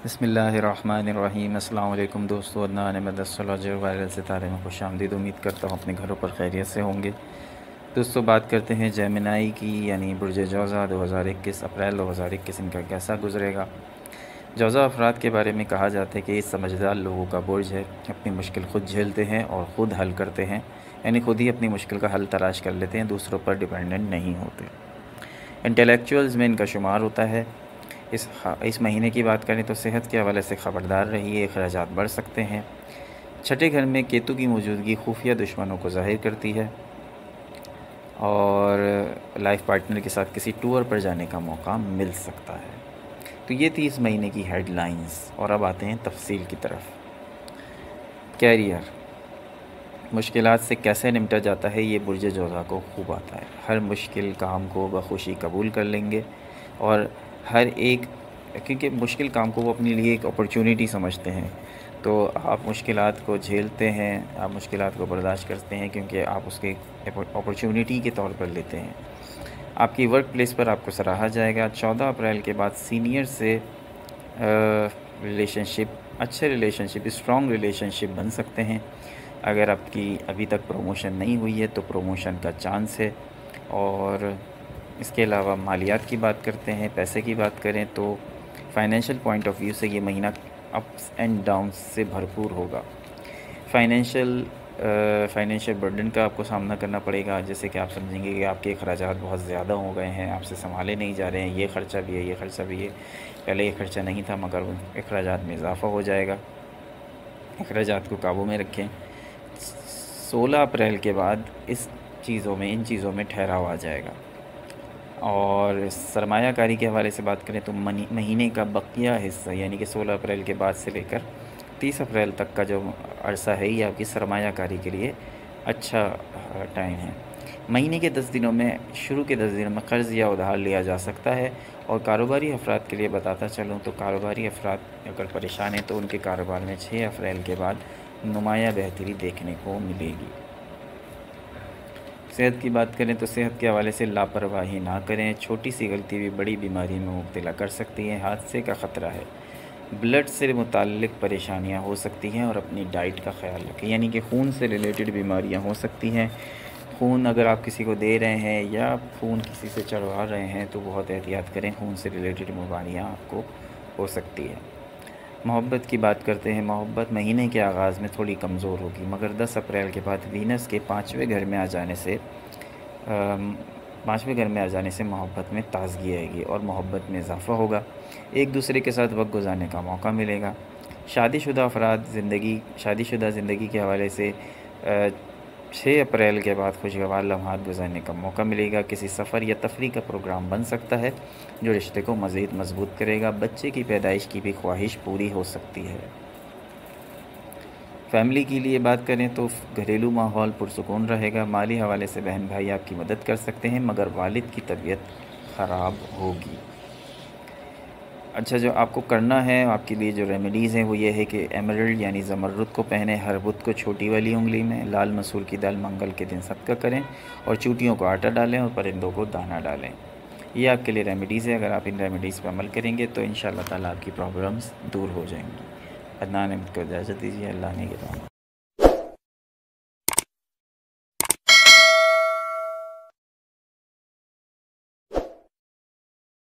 बिस्मिल्लाहिर्रहमानिर्रहीम। अस्सलाम वालेकुम दोस्तों, अदनान अहमद एस्ट्रोलॉजर वायरल सितारे में खुशामदीद। उम्मीद करता हूँ अपने घरों पर खैरियत से होंगे। दोस्तों, बात करते हैं जेमिनाई की, यानी बुर्ज जौज़ा 2021 अप्रैल 2021 इनका कैसा गुजरेगा। जौज़ा अफराद के बारे में कहा जाता है कि ये समझदार लोगों का बुर्ज है। अपनी मुश्किल ख़ुद झेलते हैं और ख़ुद हल करते हैं, यानी ख़ुद ही अपनी मुश्किल का हल तलाश कर लेते हैं, दूसरों पर डिपेंडेंट नहीं होते। इंटेलेक्चुअल्स में इनका शुमार होता है। इस महीने की बात करें तो सेहत के हवाले से ख़बरदार रहिए, अखराजात बढ़ सकते हैं। छठे घर में केतु की मौजूदगी खुफिया दुश्मनों को ज़ाहिर करती है और लाइफ पार्टनर के साथ किसी टूर पर जाने का मौका मिल सकता है। तो ये थी इस महीने की हेडलाइंस, और अब आते हैं तफसील की तरफ। कैरियर, मुश्किलात से कैसे निपटा जाता है ये बुर्ज जौज़ा को खूब आता है। हर मुश्किल काम को बखुशी कबूल कर लेंगे और हर एक, क्योंकि मुश्किल काम को वो अपने लिए एक अपॉर्चुनिटी समझते हैं, तो आप मुश्किलात को झेलते हैं, आप मुश्किलात को बर्दाश्त करते हैं क्योंकि आप उसके अपॉर्चुनिटी के तौर पर लेते हैं। आपकी वर्क प्लेस पर आपको सराहा जाएगा। 14 अप्रैल के बाद सीनियर से रिलेशनशिप, अच्छे रिलेशनशिप, स्ट्रॉन्ग रिलेशनशिप बन सकते हैं। अगर आपकी अभी तक प्रमोशन नहीं हुई है तो प्रमोशन का चांस है। और इसके अलावा मालियात की बात करते हैं, पैसे की बात करें तो फाइनेंशियल पॉइंट ऑफ व्यू से ये महीना अप्स एंड डाउन्स से भरपूर होगा। फाइनेंशियल बर्डन का आपको सामना करना पड़ेगा, जैसे कि आप समझेंगे कि आपके अखराजात बहुत ज़्यादा हो गए हैं, आपसे संभाले नहीं जा रहे हैं, ये ख़र्चा भी है, ये ख़र्चा भी है। पहले ये ख़र्चा नहीं था मगर अखराजात में इजाफ़ा हो जाएगा। अखराजात को काबू में रखें। 16 अप्रैल के बाद इन चीज़ों में ठहराव आ जाएगा। और सरमायाकारी के हवाले से बात करें तो महीने का बकिया हिस्सा, यानी कि 16 अप्रैल के बाद से लेकर 30 अप्रैल तक का जो अरसा है, ये आपकी सरमायाकारी के लिए अच्छा टाइम है। महीने के 10 दिनों में, शुरू के 10 दिनों में कर्ज़ या उधार लिया जा सकता है। और कारोबारी अफराद के लिए बताता चलूँ तो कारोबारी अफराद अगर परेशान हैं तो उनके कारोबार में 6 अप्रैल के बाद नुमाया बेहतरी देखने को मिलेगी। सेहत की बात करें तो सेहत के हवाले से लापरवाही ना करें। छोटी सी गलती भी बड़ी बीमारी में मुब्तला कर सकती है। हादसे का ख़तरा है। ब्लड से मुताल्लिक़ परेशानियां हो सकती हैं और अपनी डाइट का ख्याल रखें, यानी कि खून से रिलेटेड बीमारियां हो सकती हैं। खून अगर आप किसी को दे रहे हैं या खून किसी से चढ़वा रहे हैं तो बहुत एहतियात करें, खून से रिलेटेड बीमारियाँ आपको हो सकती है। मोहब्बत की बात करते हैं। मोहब्बत महीने के आगाज़ में थोड़ी कमज़ोर होगी, मगर 10 अप्रैल के बाद वीनस के 5वें घर में आ जाने से मोहब्बत में ताज़गी आएगी और मोहब्बत में इजाफ़ा होगा। एक दूसरे के साथ वक्त गुजारने का मौका मिलेगा। शादीशुदा ज़िंदगी के हवाले से 6 अप्रैल के बाद खुशगवार लम्हात गुजारने का मौका मिलेगा। किसी सफ़र या तफरीह का प्रोग्राम बन सकता है जो रिश्ते को मज़ीद मजबूत करेगा। बच्चे की पैदाइश की भी ख्वाहिश पूरी हो सकती है। फैमिली के लिए बात करें तो घरेलू माहौल पुरसुकून रहेगा। माली हवाले से बहन भाई आपकी मदद कर सकते हैं, मगर वालिद की तबीयत ख़राब होगी। अच्छा, जो आपको करना है, आपके लिए जो रेमेडीज़ हैं वो ये है कि एमरल्ड यानी ज़मरुद को पहने, हर बुध को छोटी वाली उंगली में, लाल मसूर की दाल मंगल के दिन सदका करें और चूटियों को आटा डालें और परिंदों को दाना डालें। ये आपके लिए रेमेडीज़ है। अगर आप इन रेमेडीज़ पर अमल करेंगे तो इंशाअल्लाह ताला आपकी प्रॉब्लम्स दूर हो जाएंगी। अदनान अहमद को इजाज़त दीजिए। अल्लाह ने के